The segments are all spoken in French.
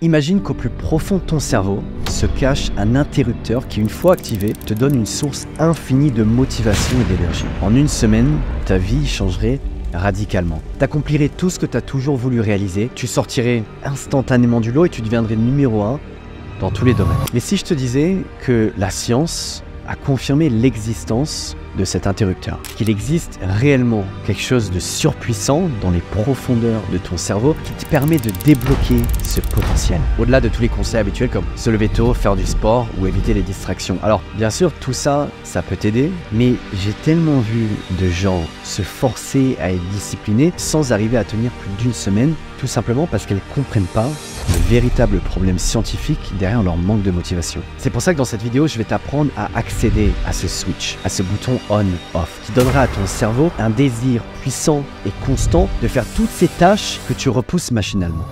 Imagine qu'au plus profond de ton cerveau se cache un interrupteur qui, une fois activé, te donne une source infinie de motivation et d'énergie. En une semaine, ta vie changerait radicalement. Tu accomplirais tout ce que tu as toujours voulu réaliser, tu sortirais instantanément du lot et tu deviendrais numéro 1 dans tous les domaines. Mais si je te disais que la science a confirmé l'existence de cet interrupteur, qu'il existe réellement quelque chose de surpuissant dans les profondeurs de ton cerveau qui te permet de débloquer ce potentiel. Au-delà de tous les conseils habituels comme se lever tôt, faire du sport ou éviter les distractions. Alors bien sûr tout ça, ça peut t'aider, mais j'ai tellement vu de gens se forcer à être disciplinés sans arriver à tenir plus d'une semaine, tout simplement parce qu'elles ne comprennent pas le véritable problème scientifique derrière leur manque de motivation. C'est pour ça que dans cette vidéo, je vais t'apprendre à accéder à ce switch, à ce bouton on-off, qui donnera à ton cerveau un désir puissant et constant de faire toutes ces tâches que tu repousses machinalement.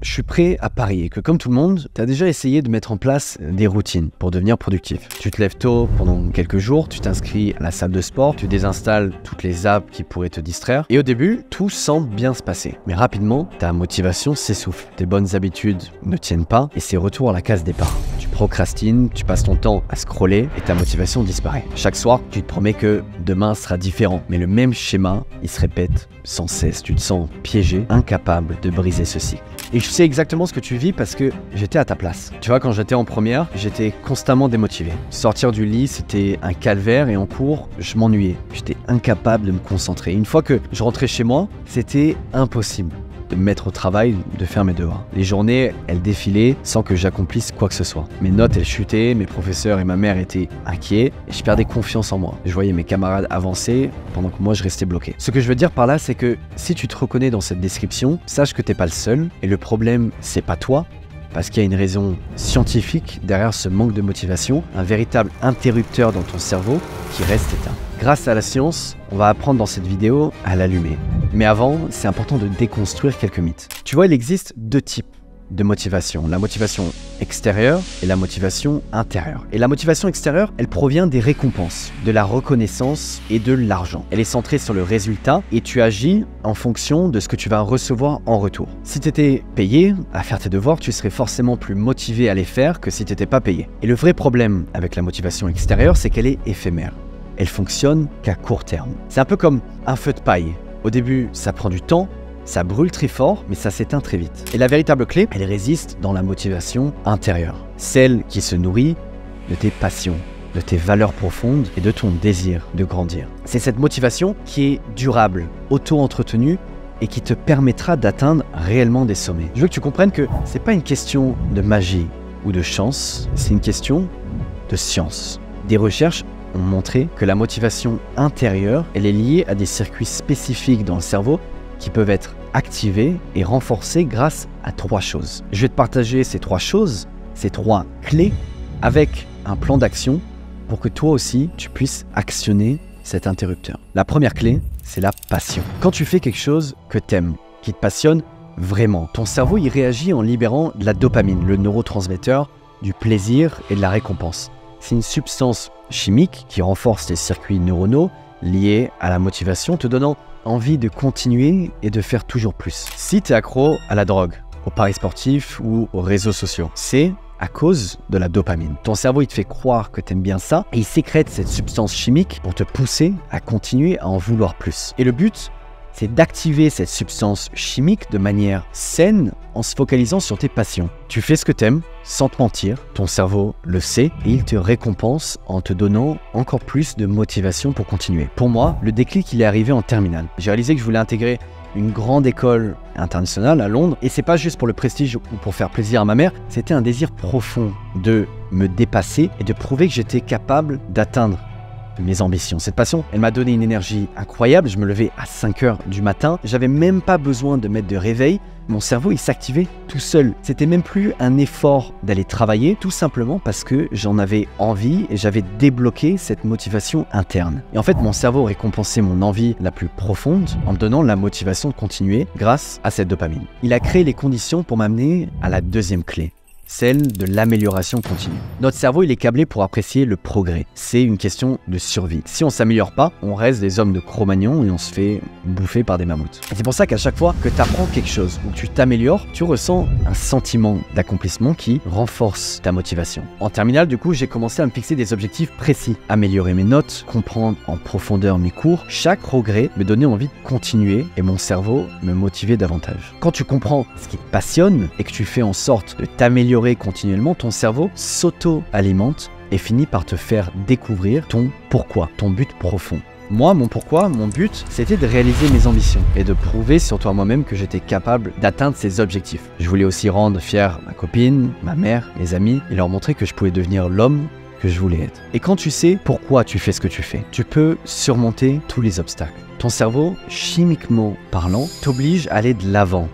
Je suis prêt à parier que comme tout le monde, tu as déjà essayé de mettre en place des routines pour devenir productif. Tu te lèves tôt pendant quelques jours, tu t'inscris à la salle de sport, tu désinstalles toutes les apps qui pourraient te distraire. Et au début, tout semble bien se passer. Mais rapidement, ta motivation s'essouffle. Tes bonnes habitudes ne tiennent pas et c'est retour à la case départ. Tu procrastines, tu passes ton temps à scroller et ta motivation disparaît. Chaque soir, tu te promets que demain sera différent. Mais le même schéma, il se répète sans cesse. Tu te sens piégé, incapable de briser ce cycle. Et je sais exactement ce que tu vis parce que j'étais à ta place. Tu vois, quand j'étais en première, j'étais constamment démotivé. Sortir du lit, c'était un calvaire et en cours, je m'ennuyais. J'étais incapable de me concentrer. Une fois que je rentrais chez moi, c'était impossible de me mettre au travail, de faire mes devoirs. Les journées, elles défilaient sans que j'accomplisse quoi que ce soit. Mes notes, elles chutaient, mes professeurs et ma mère étaient inquiets et je perdais confiance en moi. Je voyais mes camarades avancer pendant que moi, je restais bloqué. Ce que je veux dire par là, c'est que si tu te reconnais dans cette description, sache que t'es pas le seul et le problème, c'est pas toi, parce qu'il y a une raison scientifique derrière ce manque de motivation, un véritable interrupteur dans ton cerveau qui reste éteint. Grâce à la science, on va apprendre dans cette vidéo à l'allumer. Mais avant, c'est important de déconstruire quelques mythes. Tu vois, il existe deux types de motivation. La motivation extérieure et la motivation intérieure. Et la motivation extérieure, elle provient des récompenses, de la reconnaissance et de l'argent. Elle est centrée sur le résultat et tu agis en fonction de ce que tu vas recevoir en retour. Si tu étais payé à faire tes devoirs, tu serais forcément plus motivé à les faire que si tu n'étais pas payé. Et le vrai problème avec la motivation extérieure, c'est qu'elle est éphémère. Elle fonctionne qu'à court terme. C'est un peu comme un feu de paille. Au début, ça prend du temps, ça brûle très fort, mais ça s'éteint très vite. Et la véritable clé, elle résiste dans la motivation intérieure. Celle qui se nourrit de tes passions, de tes valeurs profondes et de ton désir de grandir. C'est cette motivation qui est durable, auto-entretenue et qui te permettra d'atteindre réellement des sommets. Je veux que tu comprennes que c'est pas une question de magie ou de chance, c'est une question de science. Des recherches ont montré que la motivation intérieure, elle est liée à des circuits spécifiques dans le cerveau qui peuvent être activés et renforcés grâce à trois choses. Je vais te partager ces trois choses, ces trois clés, avec un plan d'action pour que toi aussi, tu puisses actionner cet interrupteur. La première clé, c'est la passion. Quand tu fais quelque chose que t'aimes, qui te passionne vraiment, ton cerveau y réagit en libérant de la dopamine, le neurotransmetteur du plaisir et de la récompense. C'est une substance chimique qui renforce les circuits neuronaux liés à la motivation, te donnant envie de continuer et de faire toujours plus. Si tu es accro à la drogue, aux paris sportifs ou aux réseaux sociaux, c'est à cause de la dopamine. Ton cerveau, il te fait croire que tu aimes bien ça et il sécrète cette substance chimique pour te pousser à continuer à en vouloir plus. Et le but, c'est d'activer cette substance chimique de manière saine en se focalisant sur tes passions. Tu fais ce que t'aimes, sans te mentir, ton cerveau le sait et il te récompense en te donnant encore plus de motivation pour continuer. Pour moi, le déclic, il est arrivé en terminale. J'ai réalisé que je voulais intégrer une grande école internationale à Londres et c'est pas juste pour le prestige ou pour faire plaisir à ma mère, c'était un désir profond de me dépasser et de prouver que j'étais capable d'atteindre mes ambitions. Cette passion, elle m'a donné une énergie incroyable. Je me levais à 5 h du matin. J'avais même pas besoin de mettre de réveil. Mon cerveau, il s'activait tout seul. C'était même plus un effort d'aller travailler, tout simplement parce que j'en avais envie et j'avais débloqué cette motivation interne. Et en fait, mon cerveau récompensait mon envie la plus profonde en me donnant la motivation de continuer grâce à cette dopamine. Il a créé les conditions pour m'amener à la deuxième clé. celle de l'amélioration continue. Notre cerveau, il est câblé pour apprécier le progrès. C'est une question de survie. Si on s'améliore pas, on reste des hommes de Cro-Magnon et on se fait bouffer par des mammouths. Et c'est pour ça qu'à chaque fois que tu apprends quelque chose ou que tu t'améliores, tu ressens un sentiment d'accomplissement qui renforce ta motivation. En terminale, du coup, j'ai commencé à me fixer des objectifs précis. Améliorer mes notes, comprendre en profondeur mes cours. Chaque progrès me donnait envie de continuer et mon cerveau me motivait davantage. Quand tu comprends ce qui te passionne et que tu fais en sorte de t'améliorer continuellement, ton cerveau s'auto-alimente et finit par te faire découvrir ton pourquoi, ton but profond. Moi, mon pourquoi, mon but, c'était de réaliser mes ambitions et de prouver surtout à moi-même que j'étais capable d'atteindre ces objectifs. Je voulais aussi rendre fier ma copine, ma mère, mes amis et leur montrer que je pouvais devenir l'homme que je voulais être. Et quand tu sais pourquoi tu fais ce que tu fais, tu peux surmonter tous les obstacles. Ton cerveau, chimiquement parlant, t'oblige à aller de l'avant.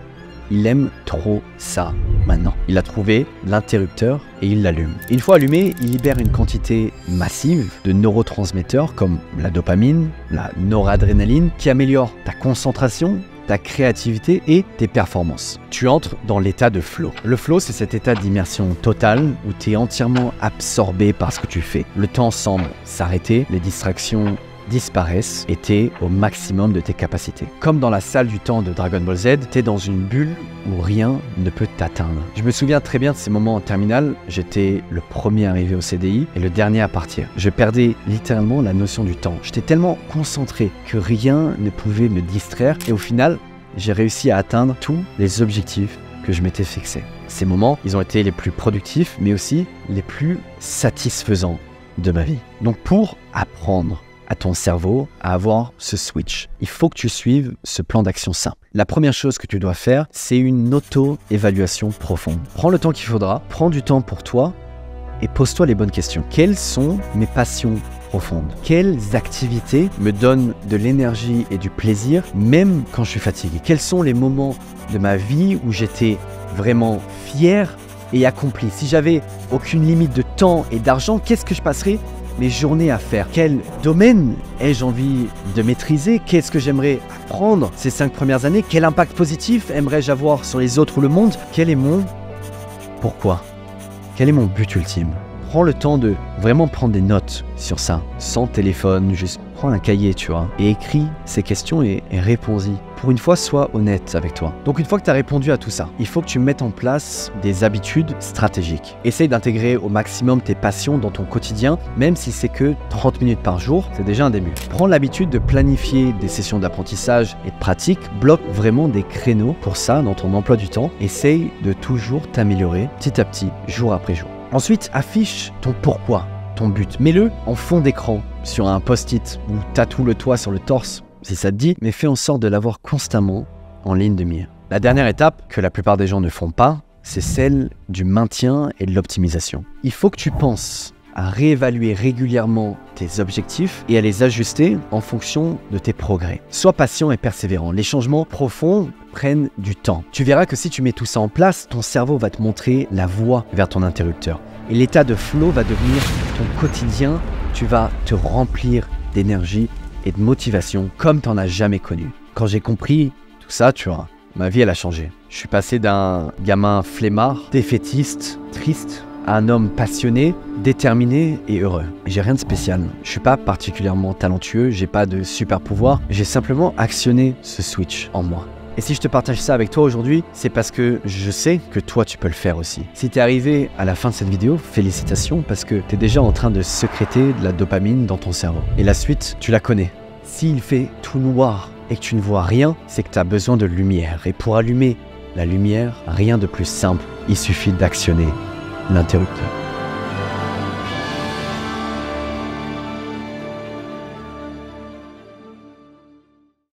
Il aime trop ça maintenant. Il a trouvé l'interrupteur et il l'allume. Une fois allumé, il libère une quantité massive de neurotransmetteurs comme la dopamine, la noradrénaline, qui améliorent ta concentration, ta créativité et tes performances. Tu entres dans l'état de flow. Le flow, c'est cet état d'immersion totale où tu es entièrement absorbé par ce que tu fais. Le temps semble s'arrêter, les distractions disparaissent et t'es au maximum de tes capacités. Comme dans la salle du temps de Dragon Ball Z, t'es dans une bulle où rien ne peut t'atteindre. Je me souviens très bien de ces moments en terminale, j'étais le premier arrivé au CDI et le dernier à partir. Je perdais littéralement la notion du temps. J'étais tellement concentré que rien ne pouvait me distraire et au final, j'ai réussi à atteindre tous les objectifs que je m'étais fixés. Ces moments, ils ont été les plus productifs mais aussi les plus satisfaisants de ma vie. Donc pour apprendre à ton cerveau à avoir ce switch, il faut que tu suives ce plan d'action simple. La première chose que tu dois faire, c'est une auto-évaluation profonde. Prends le temps qu'il faudra, prends du temps pour toi et pose-toi les bonnes questions. Quelles sont mes passions profondes? Quelles activités me donnent de l'énergie et du plaisir même quand je suis fatigué? Quels sont les moments de ma vie où j'étais vraiment fier et accompli? Si j'avais aucune limite de temps et d'argent, qu'est-ce que je passerais mes journées à faire? Quel domaine ai-je envie de maîtriser? Qu'est-ce que j'aimerais apprendre ces 5 premières années? Quel impact positif aimerais-je avoir sur les autres ou le monde? Quel est mon pourquoi? Quel est mon but ultime? Prends le temps de vraiment prendre des notes sur ça, sans téléphone, juste prends un cahier, tu vois, et écris ces questions et réponds-y. Pour une fois, sois honnête avec toi. Donc une fois que tu as répondu à tout ça, il faut que tu mettes en place des habitudes stratégiques. Essaye d'intégrer au maximum tes passions dans ton quotidien, même si c'est que 30 minutes par jour, c'est déjà un début. Prends l'habitude de planifier des sessions d'apprentissage et de pratique, bloque vraiment des créneaux pour ça dans ton emploi du temps. Essaye de toujours t'améliorer petit à petit, jour après jour. Ensuite, affiche ton pourquoi, ton but. Mets-le en fond d'écran sur un post-it ou tatoue-le-toi sur le torse si ça te dit, mais fais en sorte de l'avoir constamment en ligne de mire. La dernière étape, que la plupart des gens ne font pas, c'est celle du maintien et de l'optimisation. Il faut que tu penses à réévaluer régulièrement tes objectifs et à les ajuster en fonction de tes progrès. Sois patient et persévérant. Les changements profonds prennent du temps. Tu verras que si tu mets tout ça en place, ton cerveau va te montrer la voie vers ton interrupteur. Et l'état de flow va devenir ton quotidien. Tu vas te remplir d'énergie et de motivation comme tu n'en as jamais connu. Quand j'ai compris tout ça, tu vois, ma vie elle a changé. Je suis passé d'un gamin flemmard, défaitiste, triste, à un homme passionné, déterminé et heureux. J'ai rien de spécial. Je suis pas particulièrement talentueux, j'ai pas de super pouvoir. J'ai simplement actionné ce switch en moi. Et si je te partage ça avec toi aujourd'hui, c'est parce que je sais que toi tu peux le faire aussi. Si tu es arrivé à la fin de cette vidéo, félicitations parce que tu es déjà en train de sécréter de la dopamine dans ton cerveau. Et la suite, tu la connais. S'il fait tout noir et que tu ne vois rien, c'est que tu as besoin de lumière. Et pour allumer la lumière, rien de plus simple, il suffit d'actionner l'interrupteur.